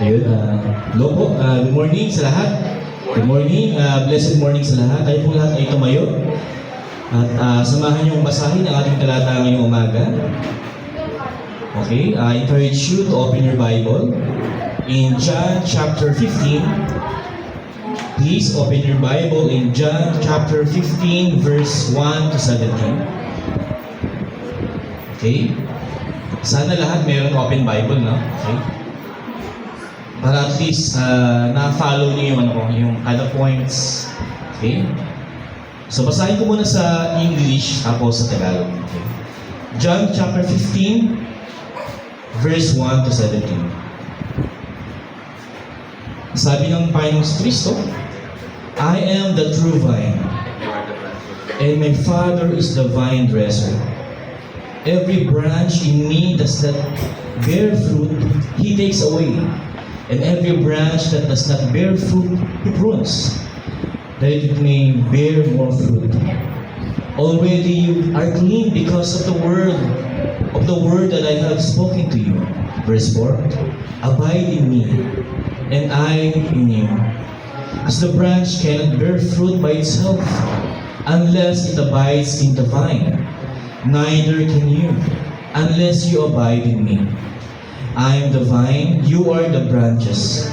Ayun, hello po. Good morning sa lahat. Good morning, blessed morning sa lahat. Tayo po lahat ay tumayo. At samahan niyong basahin ang ating talata ngayong umaga. Okay, I encourage you to open your Bible in John chapter 15. Please open your Bible in John chapter 15 verse 1 to 17. Okay? Sana lahat mayroon open Bible, no? Okay? Para at least na-follow niyo yung kada points. Okay? So basahin ko muna sa English tapos sa Tagalog. Okay? John chapter 15 verse 1 to 17. Sabi ng Panginoong Kristo, I am the true vine, and my Father is the vine dresser. Every branch in me does not bear fruit, He takes away. And every branch that does not bear fruit, He prunes, that it may bear more fruit. Already you are clean because of the word that I have spoken to you. Verse 4, abide in me, and I in you. As the branch cannot bear fruit by itself, unless it abides in the vine, neither can you, unless you abide in me. I am the vine, you are the branches.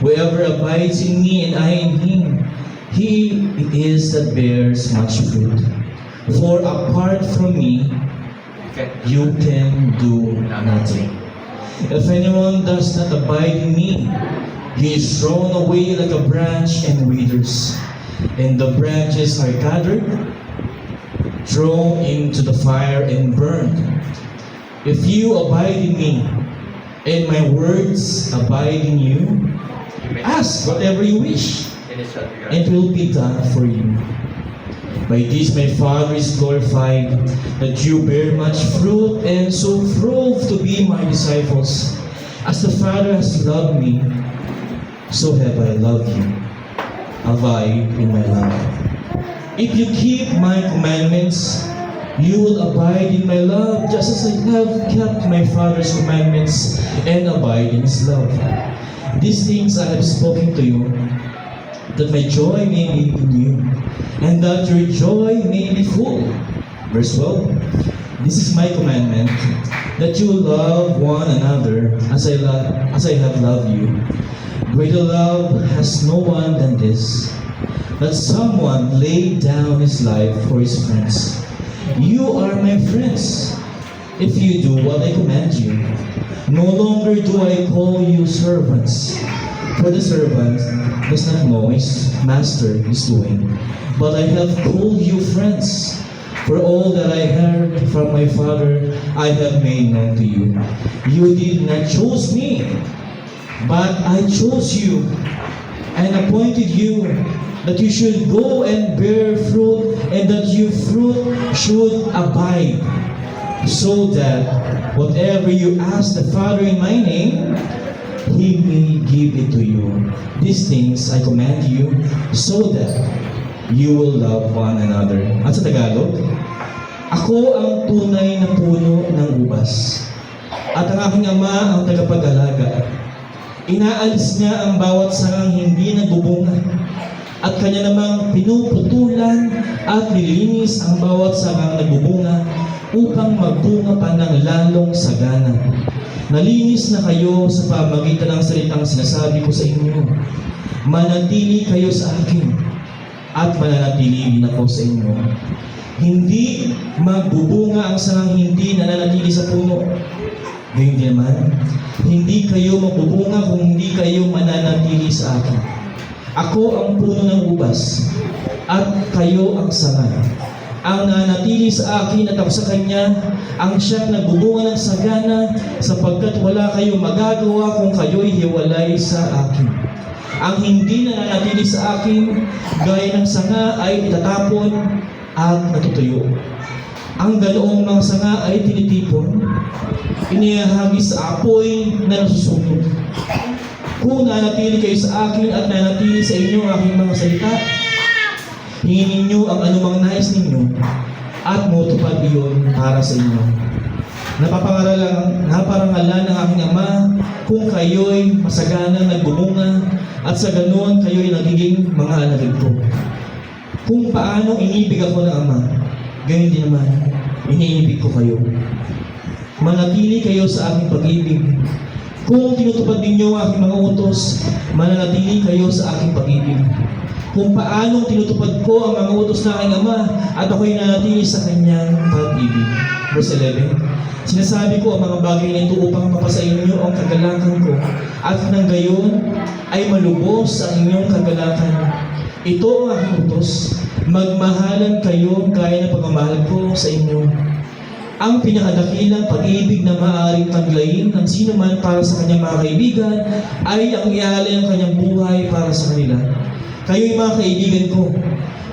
Whoever abides in me and I in him, he it is that bears much fruit. For apart from me, you can do nothing. If anyone does not abide in me, he is thrown away like a branch and withers, and the branches are gathered, thrown into the fire and burned. If you abide in me, and my words abide in you, ask whatever you wish, and it will be done for you. By this my Father is glorified, that you bear much fruit, and so prove to be my disciples. As the Father has loved me, so have I loved you. Abide in my love. If you keep my commandments, you will abide in my love, just as I have kept my Father's commandments and abide in His love. These things I have spoken to you, that my joy may be in you, and that your joy may be full. Verse 12, this is my commandment, that you love one another as I have loved you. Greater love has no one than this, that someone laid down his life for his friends. You are my friends, if you do what I command you. No longer do I call you servants, for the servant does not know his master is doing. But I have called you friends, for all that I heard from my Father I have made known to you. You did not choose me, but I chose you and appointed you, that you should go and bear fruit, and that your fruit should abide, so that whatever you ask the Father in my name, He may give it to you. These things I command you, so that you will love one another. At sa Tagalog, ako ang tunay na puno ng ubas, at ang aking Ama ang tagapag-alaga. Inaalis niya ang bawat sangang hindi nagbubunga, at kanya namang pinuputulan at nililinis ang bawat sangang nagbubunga upang magbunga pa ng lalong sagana. Nalinis na kayo sa pamagitan ng salitang sinasabi ko sa inyo. Manatili kayo sa akin, at mananatili din ako sa inyo. Hindi magbubunga ang sangang hindi nananatili sa puno. Gayun din naman, hindi kayo magbubunga kung hindi kayo mananatili sa akin. Ako ang puno ng ubas, at kayo ang sanga. Ang nanatili sa akin at ako sa Kanya, ang siyang nagbubunga ng sagana, sapagkat wala kayong magagawa kung kayo'y hiwalay sa akin. Ang hindi nananatili sa akin, gaya ng sanga ay itatapon at natutuyo. Ang ganoong mga sanga ay tinitipon, inihahagis sa apoy na nasusunog. Kung nanatili kayo sa akin at nanatili sa inyo ang aking mga salita, hingin ninyo ang anumang nais ninyo, at matupad iyon para sa inyo. Naparangalan ng aking Ama kung kayo'y masaganang nagbumunga at sa ganoon kayo'y nagiging mga alagad ko. Kung paano inibig ako ng Ama, gayon din naman, iniibig ko kayo. Manatili kayo sa aking pag-ibig. Kung tinutupad ninyo ang aking mga utos, mananatili kayo sa aking pag-ibig. Kung paano tinutupad ko ang mga utos ng aking Ama at ako'y nanatili sa kanyang pag-ibig. Verse 11, sinasabi ko ang mga bagay na ito upang mapasa inyo ang kagalakan ko at nang gayon ay malubos ang inyong kagalakan. Ito ang aking utos, magmahalan kayo gaya ng pagmamahal ko sa inyo. Ang pinakadakilang pag-ibig na maaaring taglayin ng sino man para sa kanyang mga kaibigan ay ang ialay ang kanyang buhay para sa kanila. Kayo'y mga kaibigan ko,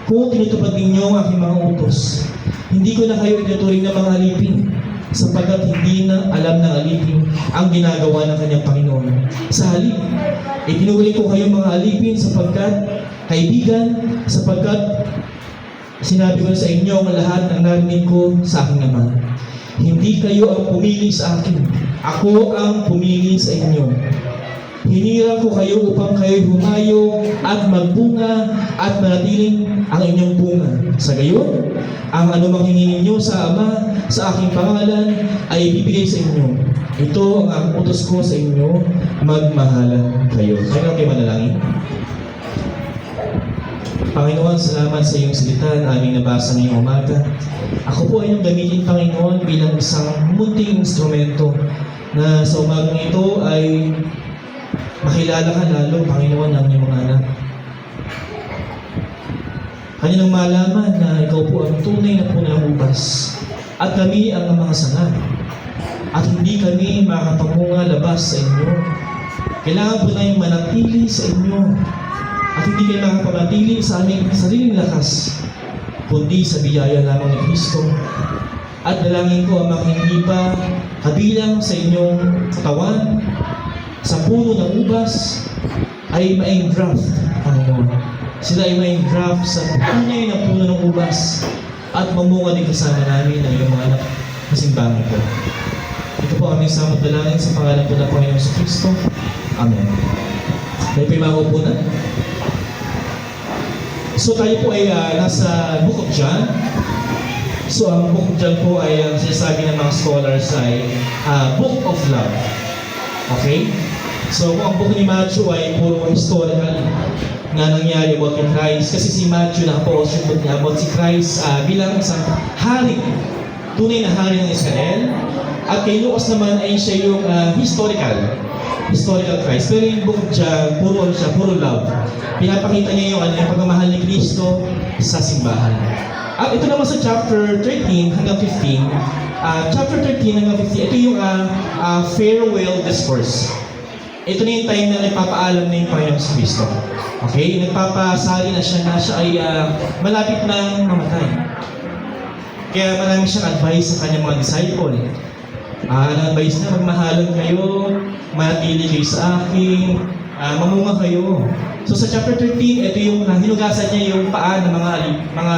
kung tinutupad ninyo ang aking mga utos, hindi ko na kayo ituturing na mga alipin, sapagkat hindi na alam ng alipin ang ginagawa ng kanyang Panginoon. Sa halip, itinuring ko kayo mga alipin sapagkat kaibigan, sapagkat sinabi ko sa inyo ang lahat ng narinig ko sa aking Ama. Hindi kayo ang pumili sa akin, ako ang pumili sa inyo. Hinirang ko kayo upang kayo humayo at magbunga at manatiling ang inyong bunga. Sa gayon, ang anumang hingin ninyo sa Ama sa aking pangalan ay ibibigay sa inyo. Ito ang utos ko sa inyo, magmahalan kayo. Kaya kayo manalangin. Panginoon, salamat sa iyong salita na aming nabasa ngayong umaga. Ako po ay nang gamitin, Panginoon, bilang isang munting instrumento na sa umagang ito ay makilala ka lalo, Panginoon, ng iyong mga anak. Kanilang malaman na ikaw po ang tunay na puno ng ubas at kami ang mga sanga at hindi kami makakapamunga labas sa inyo. Kailangan po tayong manatili sa inyo at hindi kayo makapamatili sa aming sariling lakas, kundi sa biyaya lamang ni Kristo. At dalangin ko ang hindi pa kabilang sa inyong katawan, sa puno ng ubas, ay ma-engraft, Panginoon. Sila ay ma-engraft sa tunay na puno ng ubas at mamunga din kasama namin ang iyong mga anak na simbahan ko. Ito po aming samot dalangin sa pangalan po ng Panginoon sa Kristo. Amen. Tayo po yung makaupo na. So tayo po ay nasa Book of John. So ang Book of John po ay ang sinasabi ng mga scholars ay Book of Love. Okay? So kung ang book ni Matthew ay puro historical na nangyari about kay Christ, kasi si Matthew nakapost yung book niya about si Christ bilang isang hari, tunay na hari ng Israel. At kay Lucas naman ay siya yung historical Christ. Pero yung book John, puro love. Pinapakita niya yung pagmamahal ni Kristo sa simbahan. At ito naman sa chapter 13 hanggang 15, chapter 13 hanggang 15, ito yung farewell discourse. Ito na yung time na nagpapaalam na yung Panginoon sa Kristo. Okay? Nagpapasali na siya ay malapit na mamatay. Kaya marami siyang advice sa kanyang mga disciple. Advice na magmahalan kayo, manatili kayo sa akin, mamunga kayo. So sa chapter 13, ito yung hinugasan niya yung paa ng mga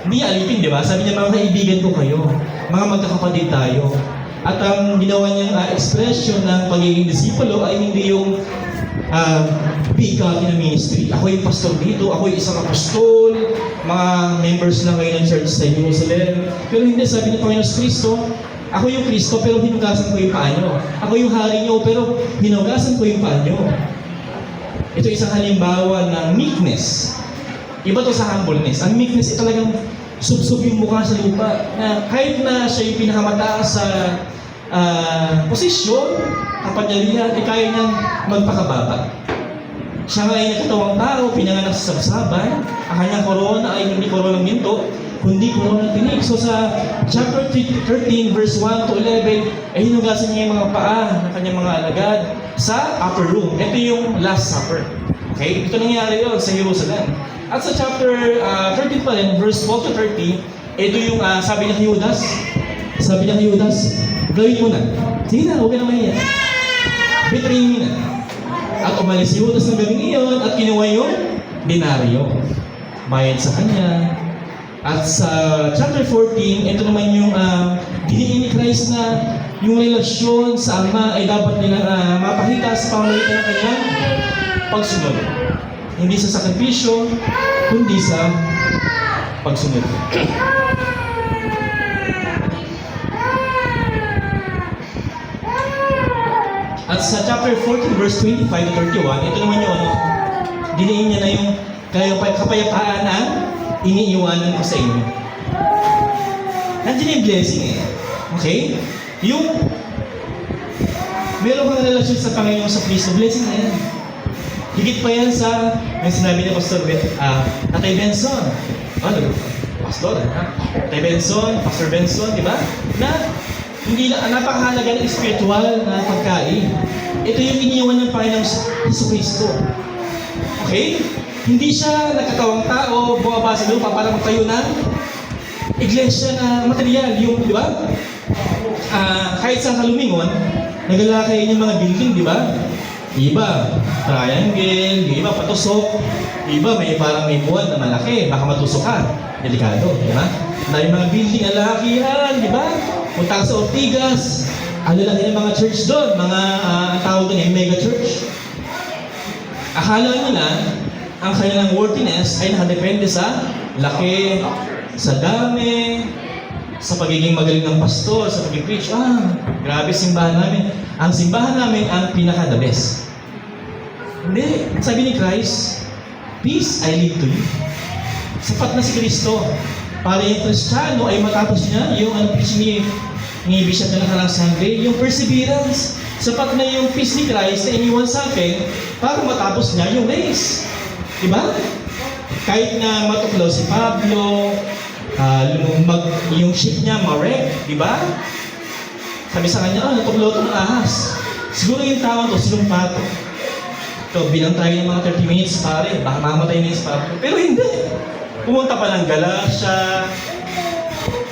hindi alipin, di ba? Sabi niya, mga kaibigan ko kayo, mga magkakapatid tayo. At ang ginawa niyang expression ng pagiging disipulo ay hindi yung bigati na ministry. Ako yung pastor dito, ako yung isang apostol, mga members lang kayo ng church sa Jerusalem. Pero hindi, sabi ng Panginoon sa Kristo, ako yung Kristo pero hinugasan ko yung paa niyo. Ako yung hari niyo pero hinugasan ko yung paa niyo. Ito isang halimbawa ng meekness. Iba to sa humbleness. Ang meekness ay talagang subsub yung mukha sa lupa. Na kahit na siya yung pinakamataas sa posisyon, kapangyarihan, ay kaya niyang magpakababa. Siya nga ay nakatawang tao, pinanganak sa sabsaban. Ang kanyang korona ay hindi korona ng ginto, kundi korona ng tinik. So sa chapter 13, verse 1 to 11, ay hinugasan niya yung mga paa ng kanyang mga alagad sa upper room. Ito yung Last Supper. Okay? Ito nangyari yun sa Jerusalem. At sa chapter 13 pa rin, verse 12 to 30, ito yung sabi niya kay Judas. Sabi niya kay Judas, gawin mo na. Sige na, huwag ka na mahiya. Betrayin mo na. At umalis si Judas ng gabing iyon at kinuha yung denaryo. Bayad sa kanya. At sa chapter 14, ito naman yung diniin ni Christ na yung relasyon sa Ama ay dapat nilang mapakita sa pamamagitan ng kanyang pagsunod. Hindi sa sakripisyo, kundi sa pagsunod. At sa chapter 14, verse 25 to 31, ito naman yung diniin niya na yung kapayapaan ang iniiwanan ko sa inyo. Nandiyan yung blessing eh. Okay? Yung meron kang relasyon sa Panginoon sa Kristo, blessing na yan. Higit pa yan sa may sinabi ni Tatay Benson. Pastor, Tatay Benson, Pastor Benson, di ba? Na hindi napakahalaga ng spiritual na pagkain. Ito yung iniwan ng Panginoon sa Kristo. Okay? Hindi siya nagkatawang tao, bumaba sa lupa para magtayo ng iglesia na material. Yung, di ba? Kahit sa kalumingon, nagalakayin yung mga building, di ba? Iba, triangle, iba patusok, iba may parang may buwan na malaki, baka matusok ka. Delikado, di ba? Dahil mga building na lalakihan, di ba? Punta sa Ortigas, ang lalaki ng mga church doon, mga tawag doon ay mega church. Akala nila, ang kanilang worthiness ay nakadepende sa laki, sa dami, sa pagiging magaling ng pastor, sa pag-preach. Grabe simbahan namin. Ang simbahan namin ang pinaka-the best. Hindi. Sabi ni Christ, peace I leave to you. Sapat na si Kristo. Para yung Kristiyano ay matapos niya yung preach ni Bishop na nakarang Sunday, yung perseverance. Sapat na yung peace ni Christ na iniwan sa akin para matapos niya yung race. Diba? Kahit na matuklaw si Pablo, yung ship niya ma-wreck, diba? Sabi sa kanya, natuklaw itong ahas. Siguro yung tawag to, sinumpa to. Ito, bilang tayo ng mga 30 minutes, pare, baka mamatay na yung si Pablo. Pero hindi. Pumunta pa ng Galacia,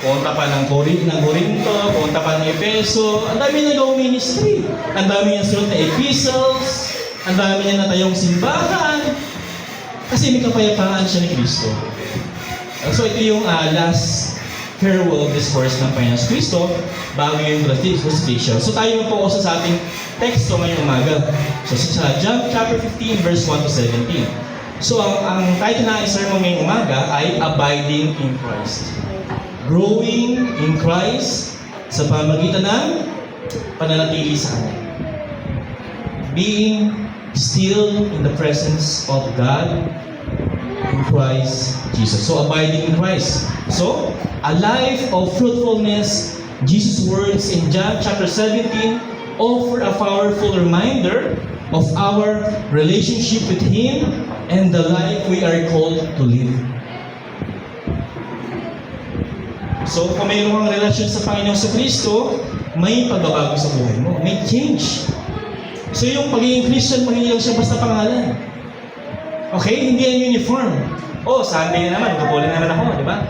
pumunta pa ng Corinto, pumunta pa ng Efeso. Ang dami na gawang ministry. Ang dami niya sulat na epistles. Ang dami niya natayong simbahan. Kasi may kapayapaan siya ni Kristo. So ito yung last farewell discourse ng Panginoon Kristo bago yung crucifixion. So tayo mag-focus sa ating teksto ngayong umaga. So sa John chapter 15 verse 1 to 17. So ang title na sermon ngayong umaga ay Abiding in Christ. Growing in Christ sa pamamagitan ng pananatili sa Kanya. Being still in the presence of God in Christ Jesus. So abiding in Christ. So a life of fruitfulness. Jesus' words in John chapter 17 offer a powerful reminder of our relationship with Him and the life we are called to live. So, kung mayroon kang relasyon sa Panginoong Kristo, may pagbabago sa buhay mo. May change. So, yung pagiging Christian mo, hindi lang siya basta pangalan. Okay? Hindi yan uniform. Sunday na naman, kapolo naman ako, di ba?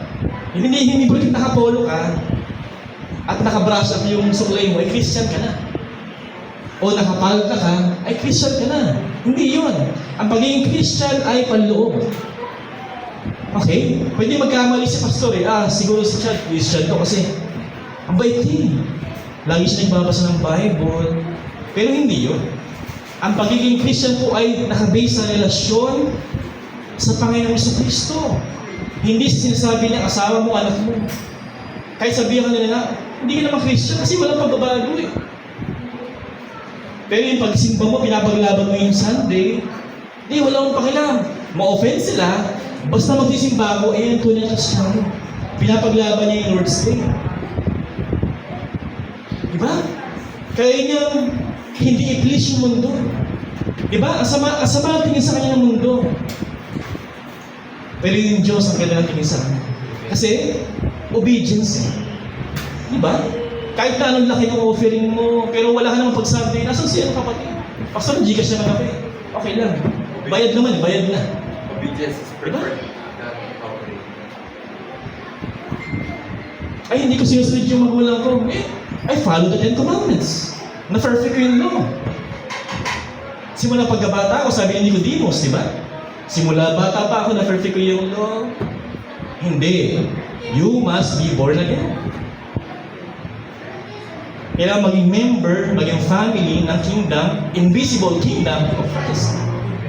Hindi bakit nakapolo ka at nakabrush up yung suklay mo, ay Christian ka na. O nakapalta ka, ay Christian ka na. Hindi yun. Ang pagiging Christian ay panloob. Okay? Pwede magkamali si pastor siguro si Chad, Christian to kasi ang bait din. Lagi siya nagbabasa ng Bible. Pero hindi yun. Ang pagiging Christian po ay nakabase sa relasyon sa Panginoong Kristo. Hindi sinasabi ng asawa mo, anak mo. Kahit sabihan nila na, hindi ka naman Christian kasi walang pagbabago eh. Pero yung pagsimba mo, pinapaglaban mo yung Sunday, wala akong pakialam. Ma-offend sila, basta magsisimba ako, yung tunay na Kristiyano. Pinapaglaban niya yung Lord's Day. Diba? Kaya niya, hindi i-please yung mundo. Diba? Ang sama ang tingin sa kanya ng mundo. Pero yung Diyos ang ganda ng tingin sa kanya. Kasi, obedience. Diba? Kahit na anong laki ng offering mo, pero wala ka namang pagsabi, nasan siya ang kapatid? Pastor, Gcash naman ako eh. Okay lang. Bayad naman, bayad na. Obedience is preferred. Okay. Ay, hindi ko sinusunod yung magulang ko. I follow the 10 Commandments. Na-perfect ko yung law. Simula pagkabata ako, sabi ni Nicodemus, di ba? Simula bata pa ako, na-perfect ko yung law. Hindi. You must be born again. Kailangan maging member, maging family ng kingdom, invisible kingdom of Christ.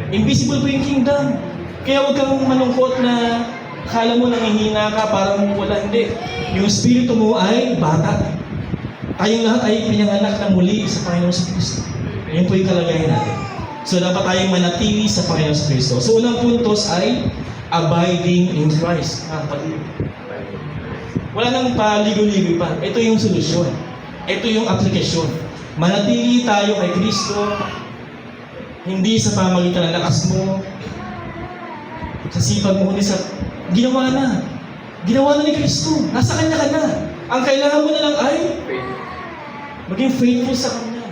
Invisible po yung kingdom. Kaya huwag kang malungkot na akala mo nangihina ka, parang wala, hindi. Yung spirito mo ay bata. Tayong lahat ay pinanganak na muli sa Panginoon sa Kristo. Yan po yung kalagayan natin. So dapat tayong manatili sa Panginoon sa Kristo. So unang puntos ay abiding in Christ. Wala nang paligo-ligo pa. Ito yung solusyon. Ito yung aplikasyon. Manatili tayo kay Kristo, hindi sa pamagitan ng lakas mo, sa sipag mo, kundi sa ginawa na. Ginawa na ni Kristo. Nasa Kanya ka na. Ang kailangan mo na lang ay maging faithful sa Kanya.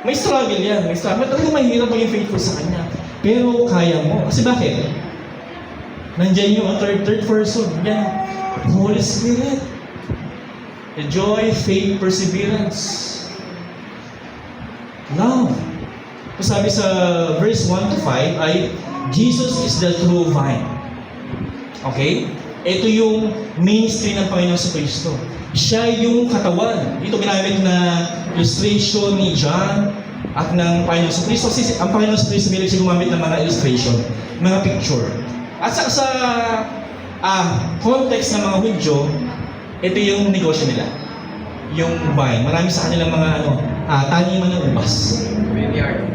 May struggle yan. May struggle. Talagang mahirap maging faithful sa Kanya. Pero kaya mo. Kasi bakit? Nandiyan yung third person. Yan. Holy Spirit. The joy, faith, perseverance. Love. Sabi sa verse 1 to 5 ay Jesus is the true vine. Okay? Ito yung ministry ng Panginoon sa Kristo. Siya yung katawan. Ito ginamit na illustration ni John at ng Panginoon sa Kristo. Kasi ang Panginoon sa Kristo bilang siya gumamit ng mga illustration, mga picture. At sa context ng mga Hudyo, ito yung negosyo nila. Yung vine. Marami sa kanilang mga taniman ng ubas.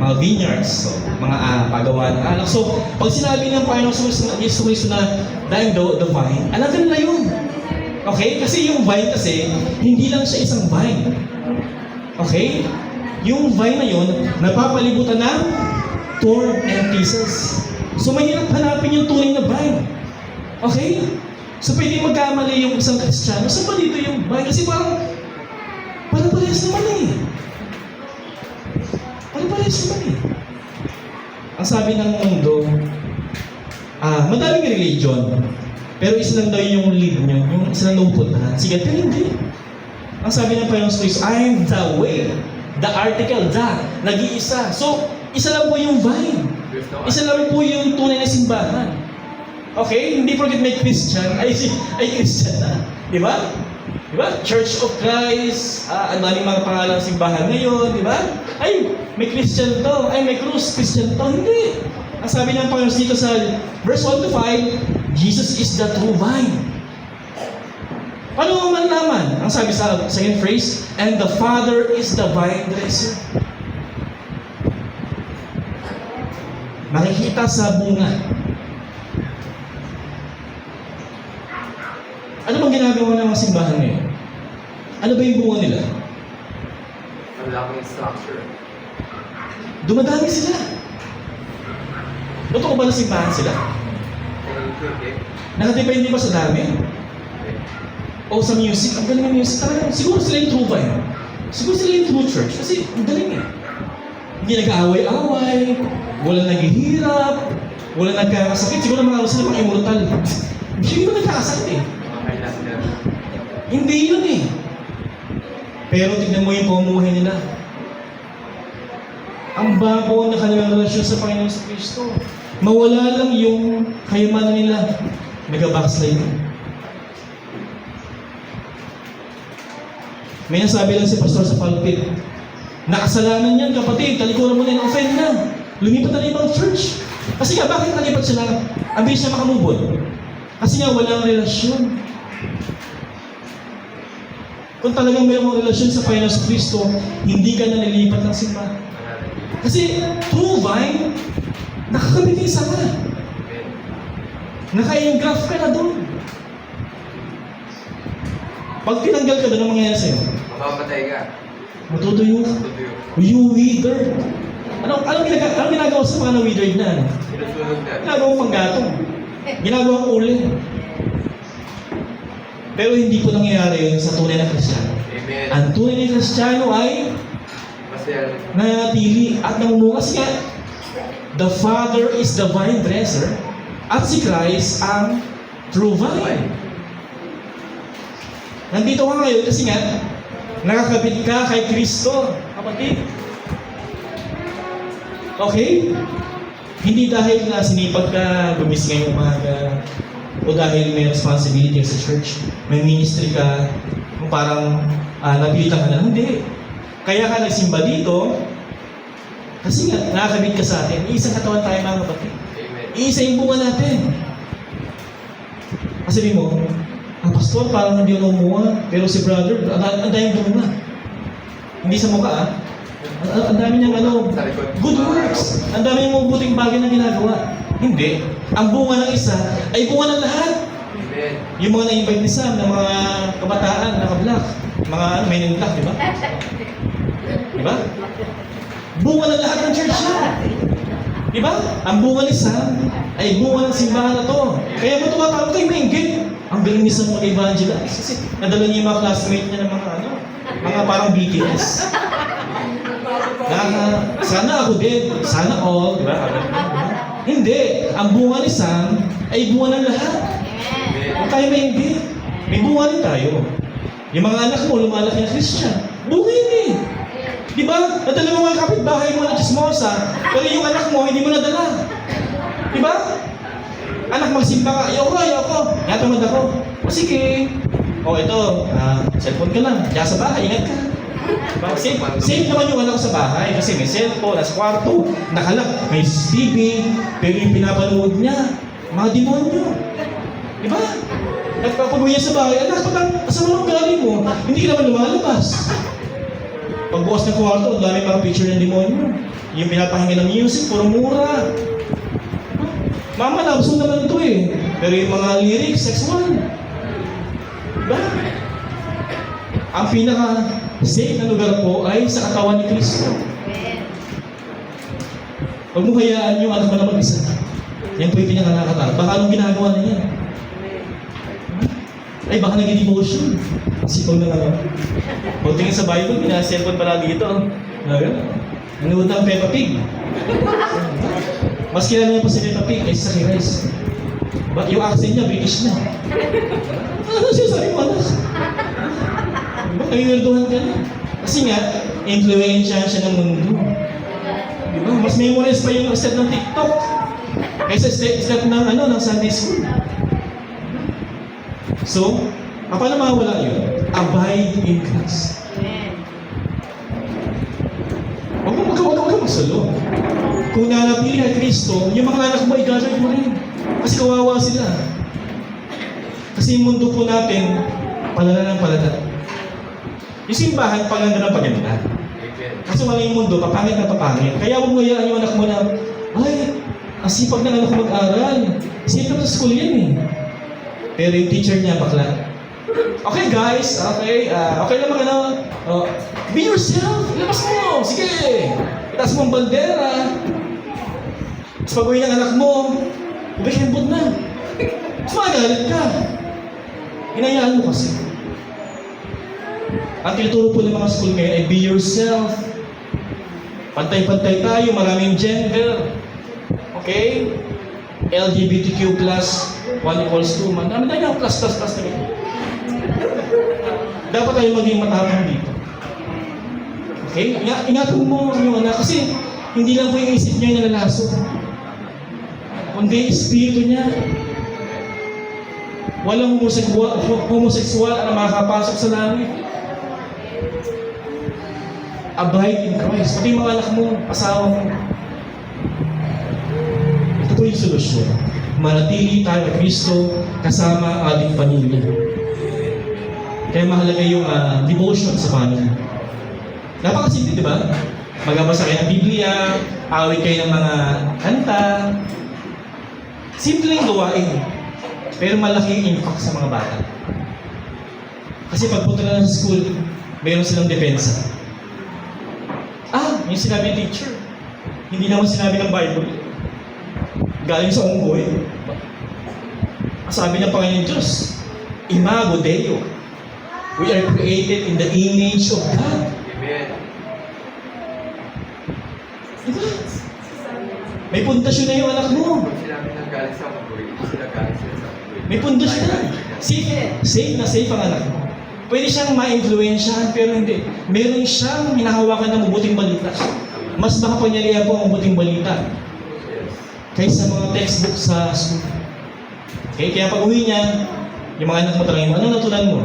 Mga vineyards. So, mga pagawa ng alak. So, pag sinabi ng Panginoon sa Kristo na dahil the vine, alam nila yun. Okay? Kasi yung vine kasi, hindi lang siya isang vine. Okay? Yung vine na yun, napapalibutan ng thorn and thistles. So, mahirap hanapin yung tunay na vine. Okay? So, pwede magkamali yung isang Kristiyano. So, pa dito yung vine? Kasi parang parehas naman eh. Parehas naman eh. Ang sabi ng mundo, madaming religion, pero isa lang daw yung lead nyo, yung isa lang daw puntahan. Sige, pero hindi. Ang sabi ng Panginoon sa Kristo, I am the way, the article, the, nag-iisa. So, isa lang po yung vine. Isa lang po yung tunay na simbahan. Okay? Hindi porket may Christian, ay Christian na. Di ba? Di ba? Church of Christ, ang daming mga pangalan ng simbahan ngayon, di ba? Ay, may Christian to. Ay, may krus, Christian to. Hindi. Ang sabi ng Panginoon dito sa verse 1 to 5, Jesus is the true vine. Paano mo malaman? Ang sabi sa second phrase, and the Father is the vine dresser. Makikita sa bunga. Ano bang ginagawa ng mga simbahan ngayon? Ano ba yung bunga nila? Wala akong structure. Dumadami sila. Totoo ba na simbahan sila? Nakadepende ba sa dami? O sa music? Ang galing ng music talaga. Siguro sila yung true vine. Siguro sila yung true church. Kasi ang galing eh. Hindi nag-aaway-away, walang naghihirap, walang nagkakasakit. Siguro mga sila pang immortal. Hindi ba nagkakasakit eh? Hindi yun eh. Pero tignan mo yung pamumuhay nila. Ang bago na kanilang relasyon sa Panginoon sa Kristo. Mawala lang yung kayamanan nila. Nag-backslide. May nasabi lang si pastor sa pulpit. Nakasalanan yan, kapatid. Talikuran mo na yung offend na. Lumipat na ibang church. Kasi nga, bakit nalipat sila? Ang bilis niya makamubon. Kasi nga, walang relasyon. Kung talagang mayroong relasyon sa Panginoon sa Kristo, hindi ka na nilipat ng simbahan. Kasi true vine, nakakabit isa ka. Naka-engraft ka na doon. Pag tinanggal ka doon, anong mangyayari sa'yo? Mapapatay ka. Matutuyo ka. You wither. Anong ginagawa sa mga na-withered na? Sinusunod ka. Ginagawa panggatong. Ginagawa uling. Pero hindi po nangyayari yun sa tunay na Kristiyano. Amen. Ang tunay na Kristiyano ay Masaya. nanatili at namumuo. Kasi nga, the Father is the vine dresser at si Christ ang true vine. Nandito ka ngayon kasi nga, nakakabit ka kay Kristo, kapatid. Okay? Hindi dahil na sinipag ka, gumising ngayong umaga, O dahil may responsibility sa church, may ministry ka, kung parang napilitan ka na, hindi. Kaya ka nagsimba dito, kasi nga, nakakabit ka sa atin. Iisang katawan tayo mga kapatid. Amen. Iisa yung bunga natin. Kasi mo, pastor, parang hindi ako umuha. Pero si brother, ang daming bunga. Hindi sa mukha, Ang dami niyang Sa likod. good works. Ang dami niyang mabuting bagay na ginagawa. Hindi. Ang bunga ng isa ay bunga ng lahat. Amen. Yung mga na-invite ni Sam ng mga kabataan, naka-black. Mga men in black, di ba? Di ba? Bunga ng lahat ng church niya. Di ba? Ang bunga ni Sam ay bunga ng simbahan na to. Kaya matuwa tao kayo mainggit. Ang galing ni Sam mag-evangelize. Kasi nadala niya yung mga classmate niya ng mga parang BTS. Sana ako din. Sana all. Di ba? Hindi. Ang bunga ni Sam ay bunga ng lahat. Kung tayo mainggit, may bunga rin tayo. Yung mga anak mo, lumalaki na Christian. Bunga yun eh. Di ba? Nadala mo mga kapitbahay mo na chismosa, pero yung anak mo, hindi mo nadala. Di ba? Anak, magsimba ka. Ayoko. Natamad ako. O sige. O ito, cellphone ka lang. Diyan sa bahay, ingat ka. Diba? Safe naman yung anak ko sa bahay kasi may cellphone, nasa kwarto, nakalak, may TV, pero yung pinapanood niya, mga demonyo. Di ba? Nagpapaguya sa bahay, anak, saan mo galing mo? Hindi ka naman lumalabas. Pagbukas ng kwarto, ang dami mga picture ng demonyo. Yung pinapahinga ng music, puro mura. Mama, nabusog naman ito eh. Pero yung mga lyrics, sexual. Diba? Ang pinaka-safe na lugar po ay sa katawan ni Kristo. Huwag mo hayaan yung anak mo na mag-isa. Yan po yung pinaka-nakakata. Baka anong ginagawa na niya? Ay, baka nag-devotion. Sipag na nga. Pag tingin sa Bible, pina-cellphone pala dito. Nanood ng Peppa Pig. Mas kilala niya pa si Peppa Pig kaysa sa kay Rice. Yung accent niya, British na. Ano siya sabi mo, anak? Nangingirduhan ka na. Kasi nga, influensya siya ng mundo. Diba? Mas memorize pa yung step ng TikTok kaysa step ng Sunday school. So, paano mawala yun? Abide in Christ. Huwag ka magsulo. Kung nanapili kay Kristo, yung mga anak mo, i-guide mo rin. Kasi kawawa sila. Kasi yung mundo po natin, palala ng palala. Yung simbahan, paganda ng paganda. Kasi wala yung mundo, papangit na papangit. Kaya huwag mo hayaan yung anak mo na, ay, ang sipag ng anak ko mag-aral. Sipag sa school yan eh. Pero yung teacher niya, bakla. Okay guys, okay lang be yourself, labas mo, sige. Itaas mo ang bandera. Tapos pag uwi ng anak mo, ubekembot na. Tapos magalit ka. Hinayaan mo kasi. Ang tinuturo po ng mga school ngayon ay be yourself. Pantay-pantay tayo, maraming gender. Okay? LGBTQ+, 1 equals 2. Marami tayo plus na rin. Dapat tayo maging matapang dito. Okay? Ingatan mo yung anak kasi hindi lang po yung isip niya yung nalalaso. Kundi espiritu niya. Walang homosexual na makakapasok sa langit. Abide in Christ. Pati mga anak mo, asawa mo. Ito po yung solusyon. Manatili tayo kay Kristo kasama ang ating pamilya. Kaya mahalaga yung devotion sa family. Napakasimple, di ba? Magbabasa kayo ng Biblia, awit kayo ng mga kanta. Simpleng gawain. Pero malaking impact sa mga bata. Kasi pagpunta na sa school, mayroon silang depensa. Yung sinabi ng teacher. Hindi naman sinabi ng Bible. Galing sa unggoy. Ang sabi ng Panginoon Diyos, Imago Deo. We are created in the image of God. Amen. Diba? May pundasyon na yung anak mo. Pag sinabi ng galing sa unggoy, sila galing sila sa unggoy. May pundasyon na. Safe na safe ang anak mo. Pwede siyang ma-influensyahan, pero hindi. Meron siyang hinahawakan ng mabuting balita. Mas makapangyarihan po ang mabuting balita Yes. kaysa mga textbook sa school. Okay? Kaya pag uwi niya, yung mga anak mo tanongin mo, ano natulan mo?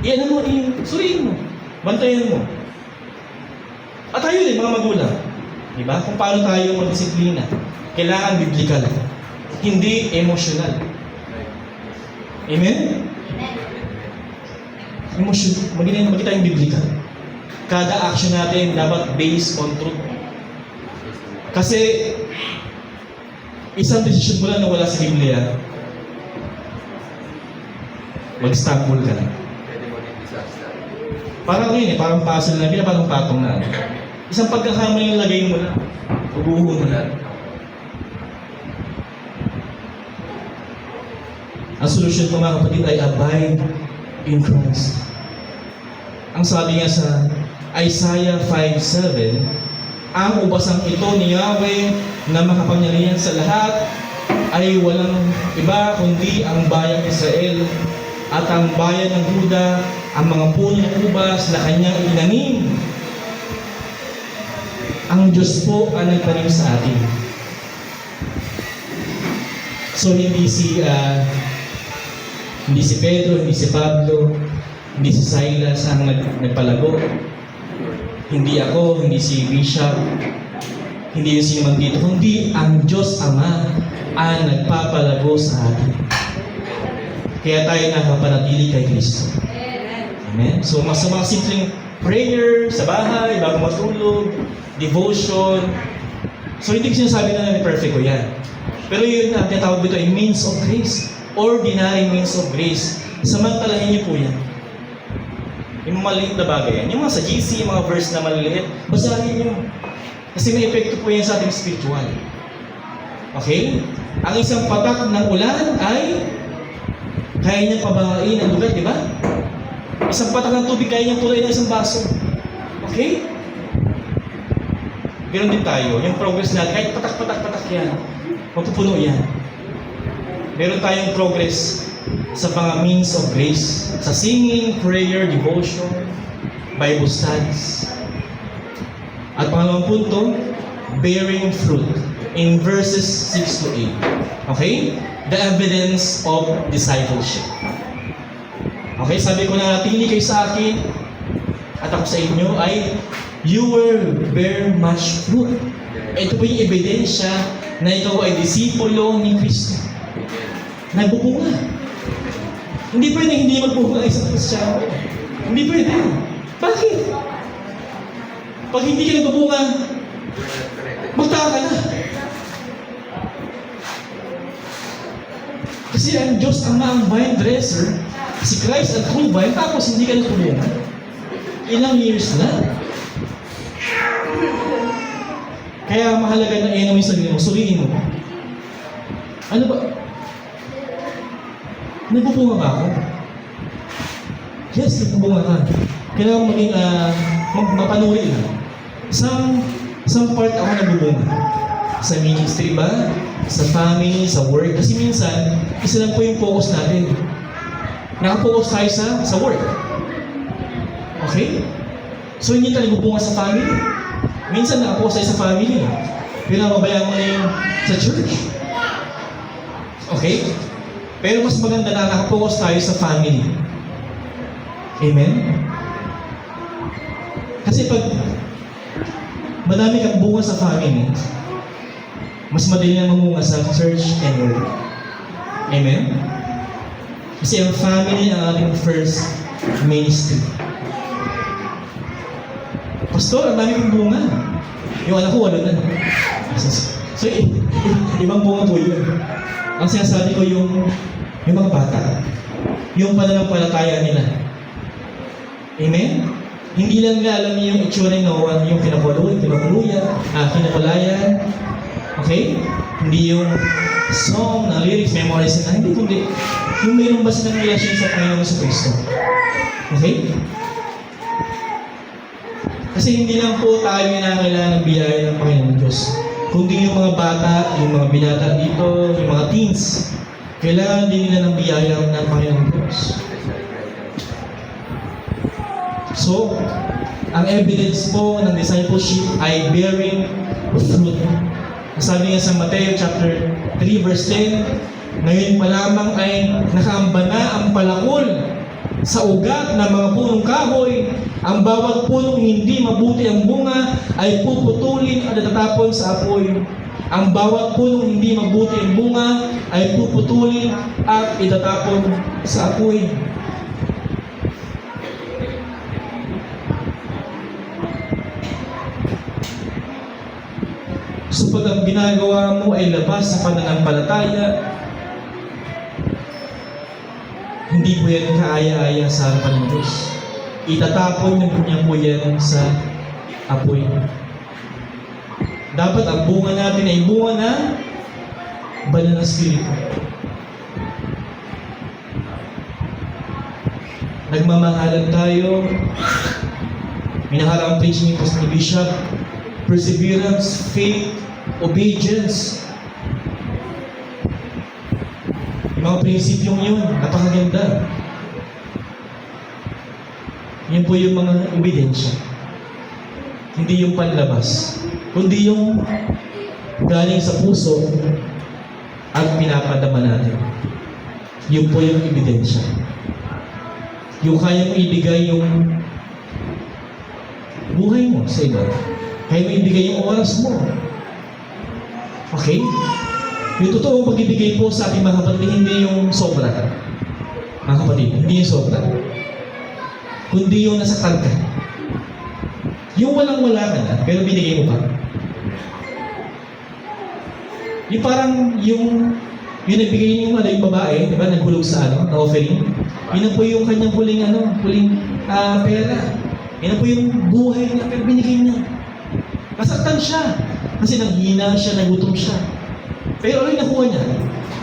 Iyan mo, suriin mo. Bantayan mo. At tayo din, mga magulang. Diba? Kung paano tayo magdisiplina. Kailangan biblical. Hindi emotional. Amen? Maging tayong biblical. Kada action natin dapat based on truth. Kasi, isang desisyon mo lang na wala sa Biblia, mag-stumble ka na. Pwede maging disaster. Parang yun parang puzzle na, parang patong na. Isang pagkakamali yung lagay mo na. Ubuho mo na. Ang solusyon ko mga kapatid ay abide in Christ. Ang sabi nga sa Isaiah 5:7, ang ubasang ito ni Yahweh na makapangyarihan sa lahat ay walang iba kundi ang bayang Israel at ang bayan ng Huda, ang mga puno ng ubas na kanyang itinanim. Ang Diyos po ang nagtanim sa atin. So hindi si Pedro, hindi si Pablo, hindi si Silas ang nagpalago. Hindi ako, hindi si Bishop, hindi yung sinimang dito, kundi ang Diyos Ama ang nagpapalago sa atin. Kaya tayo nakapanatili kay Kristo. Amen? So, mas mga simpleng prayer sa bahay, bago matulog, devotion. So, hindi ko sinasabi na perfect ko yan. Pero yun ang tinatawag dito ay means of grace. Ordinary means of grace. Samantalahin niyo po yan. Yung maliit na bagay yan. Yung mga sa GC, yung mga verse na maliliit, basahin niyo. Kasi may epekto po yan sa ating spiritual. Okay? Ang isang patak ng ulan ay kaya niyang pabahain ang lugar, di ba? Isang patak ng tubig, kaya niyang tuloy ng isang baso. Okay? Ganon din tayo. Yung progress natin, kahit patak-patak-patak yan, mapupuno yan. Meron tayong progress sa mga means of grace. Sa singing, prayer, devotion, Bible studies. At pangalawang punto, bearing fruit in verses 6 to 8. Okay? The evidence of discipleship. Okay, sabi ko na natili kayo sa akin at ako sa inyo ay you will bear much fruit. Ito po yung ebidensya na ikaw ay disipulo ni Kristo. Nagbubunga. Hindi pwede hindi magbubunga ang isang Kristyano. Hindi pwede. Bakit? Pag hindi ka nagbubunga, magtaka ka na. Kasi ang Diyos ang ang vine dresser, si Christ ang true vine, tapos hindi ka nagbubunga. Ilang years na. Kaya mahalaga na iyan mo yung sarili mo, suriin mo. Ano ba? Nagbubunga ba ako? Yes, nagbubunga ka. Kailangan maging mapanuri na. Some part ako nagbubunga. Sa ministry ba? Sa family, sa work. Kasi minsan, isa lang po yung focus natin. Nakapokus tayo sa work. Okay? So hindi tayo nagbubunga sa family. Minsan nakapokus tayo sa family. Pero mabayaan mo na yung sa church. Okay? Pero mas maganda na nakapokus tayo sa family. Amen? Kasi pag madami kang bunga sa family, mas madali na mamunga sa church and work. Amen? Kasi ang family ang ating first ministry. Pastor, ang dami kong bunga. Yung anak ko, walo na. So, ibang bunga po yun. Ang sinasabi ko yung mga bata. Yung pananampalataya nila. Amen? Hindi lang nila alam yung itsura ni Noah, yung kinapulayan. Okay? Hindi yung song na lyrics, memorize na. Hindi, kundi yung mayroong basta ng relasyon sa Panginoon sa Kristo. Okay? Kasi hindi lang po tayo nangangailangan ng biyaya ng Panginoon Diyos. Kundi yung mga bata, yung mga binata dito, yung mga teens, kailangan din nila ng biyaya ng Panginoon Diyos. So, ang evidence po ng discipleship ay bearing fruit. Sabi nga sa Mateo chapter 3 verse 10, Ngayon pa lamang ay nakaamba na ang palakol sa ugat ng mga punong kahoy. Ang bawat punong hindi mabuti ang bunga ay puputulin at itatapon sa apoy. Ang bawat punong hindi mabuti ang bunga ay puputulin at itatapon sa apoy. So pag ang ginagawa mo ay labas sa pananampalataya, hindi po yan kaaya-aya sa harapan ng Diyos. Itatapon niya po yan sa apoy. Dapat ang bunga natin ay bunga na banal na spirito. Nagmamahalan tayo. Minahal ang preaching ni Bishop. Perseverance, faith, obedience. Yung mga prinsipyong yun, napakaganda. Yan po yung mga ebidensya. Hindi yung panlabas, kundi yung galing sa puso at pinapadama natin. Yun po yung ebidensya. Yung kayang ibigay yung buhay mo sa iba. Kaya mo ibigay yung oras mo. Okay? Yung totoong pag-ibigay po sa ating mga kapatid, hindi yung sobra. Mga kapatid, hindi yung sobra. Kundi yung nasaktan ka. Yung walang-wala ka na, pero binigay mo pa. Yung parang yung nagbigay yung babae, di ba, naghulog sa na offering. Yun na po yung kanyang huling pera. Yun na po yung buhay niya, pero binigay niya. Nasaktan siya. Kasi nanghina siya, nagutom siya. Pero ano yung nakuha niya?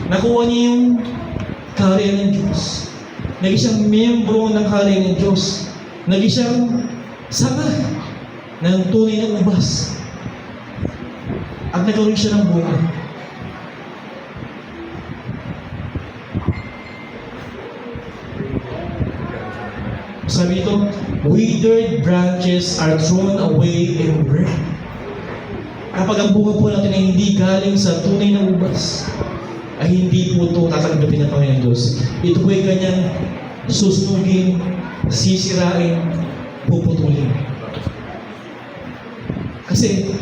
Nakuha niya yung karya ng Diyos. Naging siyang miyembro ng karya ng Diyos. Naging siyang sanga ng tunay na ubas. At nagkaroon siya ng bunga. Sabi ito, withered branches are thrown away and burned. Kapag ang bunga po natin ay hindi galing sa tunay na ubas, ay hindi po ito tatanggapin ng Panginoon Diyos. Ito po ay kanyang susnugin, sisirain, puputulin. Kasi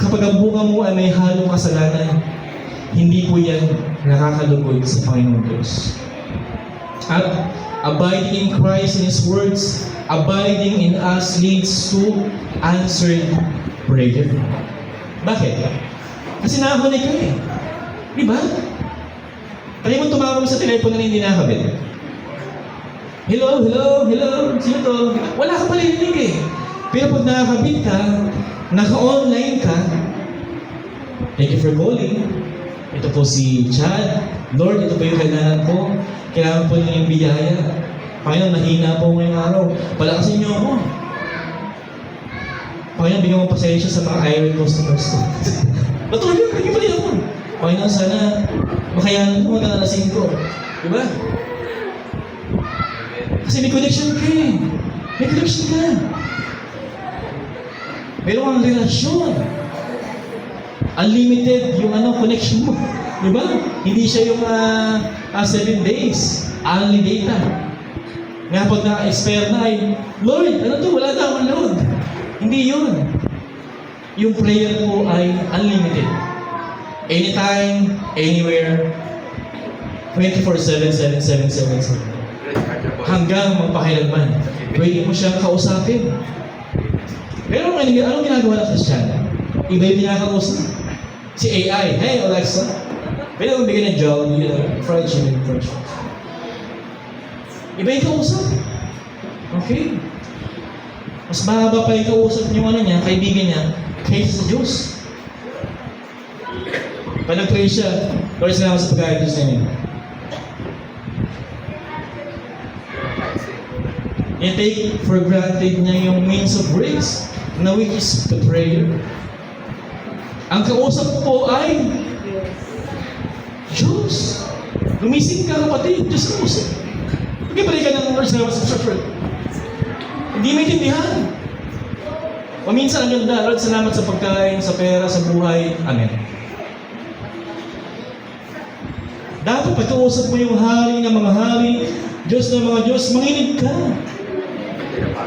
kapag ang bunga mo ay may halong kasalanan, hindi po yan nakakalugod sa Panginoon Diyos. At abiding in Christ and His words, abiding in us leads to answered prayer. Bakit? Kasi nakakunik ka eh. Di ba? Kaya mo tumawag sa telepono na hindi nakakabit. Hello, hello, hello, sino to? Wala ka pala narinig eh. Pero pag nakakabit ka, naka-online ka, thank you for calling. Ito po si Chad. Lord, ito po yung kailangan ko. Kailangan po niyo yung biyaya. Panginoon, mahina po ngayong araw. Palakasin niyo ako. Panginoon, bigyan mo pasensya sa mga iron customers ko. Patuloy yun, bigyan pa rin ako. Panginoon, sana makayanan mo na nalasing ko. Diba? Kasi may connection ka eh. May connection ka. Meron kang relasyon. Unlimited yung connection mo. Diba? Hindi siya yung 7 days. Only data. Nga pag na-expire na ay, Lord, ano to? Wala na akong load. Hindi yun. Yung prayer po ay unlimited. Anytime, anywhere, 24/7, 7/7. Hanggang magpakailanman. Pwede mo siyang kausapin. Pero anong ginagawa ng Kristiyano? Iba yung pinakausap. Si AI, hey Alexa, pwede mo bigyan ng job, fried chicken, French fries. Iba yung kausap. Okay? Mas mahaba pa yung kausap niyo niya, kaibigan niya, kaysa sa Diyos. Pag nag-pray siya, Lord, salamat sa pagkain Diyos namin. I-take for granted niya yung means of grace, na which is the prayer. Ang kausap po ay Diyos. Gumising ka kapatid, Diyos kausap. Pag-pray ka ng Lord, salamat sa church. Hindi maintindihan. Paminsan ang ganda, Lord, salamat sa pagkain, sa pera, sa buhay. Amen. Dapat pagkausap mo yung hari ng mga hari, Diyos ng mga Diyos, manginig ka. Hindi na pa.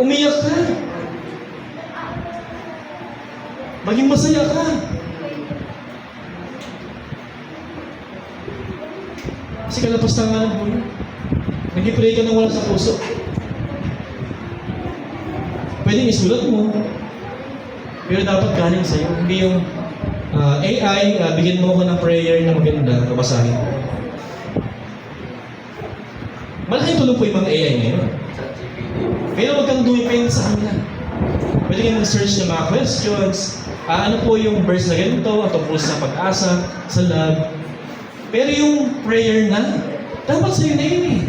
Umiyak ka. Maging masaya ka. Kasi kalapastangan mo. Nag-pray ka nang wala sa puso. Pwedeng isulat mo. Pero dapat galing sa'yo. Hindi yung AI, bigyan mo ako ng prayer na maganda, kabasahin. Malaking tulong po yung mga AI ngayon. Sa GPT. Pero huwag kang dumipend sa kanila. Pwede kang mag-search ng mga questions. Ano po yung verse na ganito, at tungkol sa pag-asa, sa love. Pero yung prayer na, dapat sa'yo na yun eh.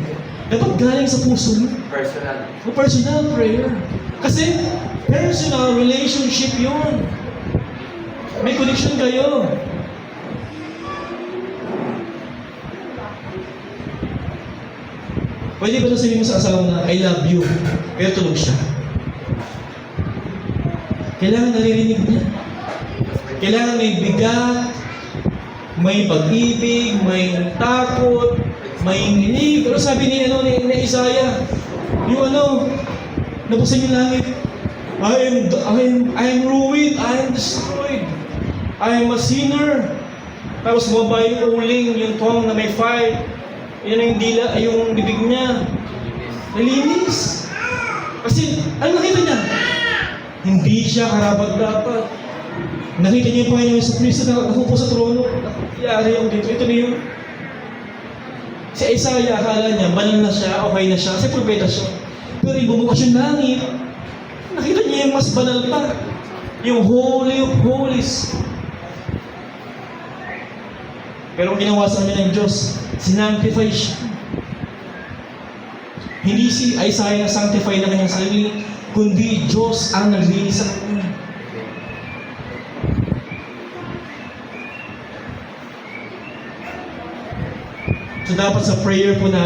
Dapat galing sa puso mo. Personal. O personal prayer. Kasi, personal relationship yun. May connection kayo. Pwede ba na sabihin mo sa asawa na, I love you, pero tulog siya? Kailangan naririnig niya. Kailangan may bigat, may pag-ibig, may takot, may hinig. Pero sabi ni Isaiah, yung nabuksan yung langit, I am ruined, I am destroyed, I am a sinner. Tapos bumaba yung uling, yung tuwang na may fire, yun ang dila, yung bibig niya, nalinis. Kasi, ano nakita niya? Hindi siya karapat-dapat. Nakita niya yung Panginoon sa Kristo na nakupo sa trono. Iyari ako dito. Ito na yun. Si Isaiah, akala niya, banal na siya, okay na siya, kasi propeta siya. Pero yung bumukas yung langit, nakita niya yung mas banal pa. Yung Holy of Holies. Pero ang ginawa sa kanya ng Diyos, sinanctify siya. Hindi si Isaiah na sanctify na kanyang sarili, kundi Diyos ang naglinis sa kanya. So dapat sa prayer po natin,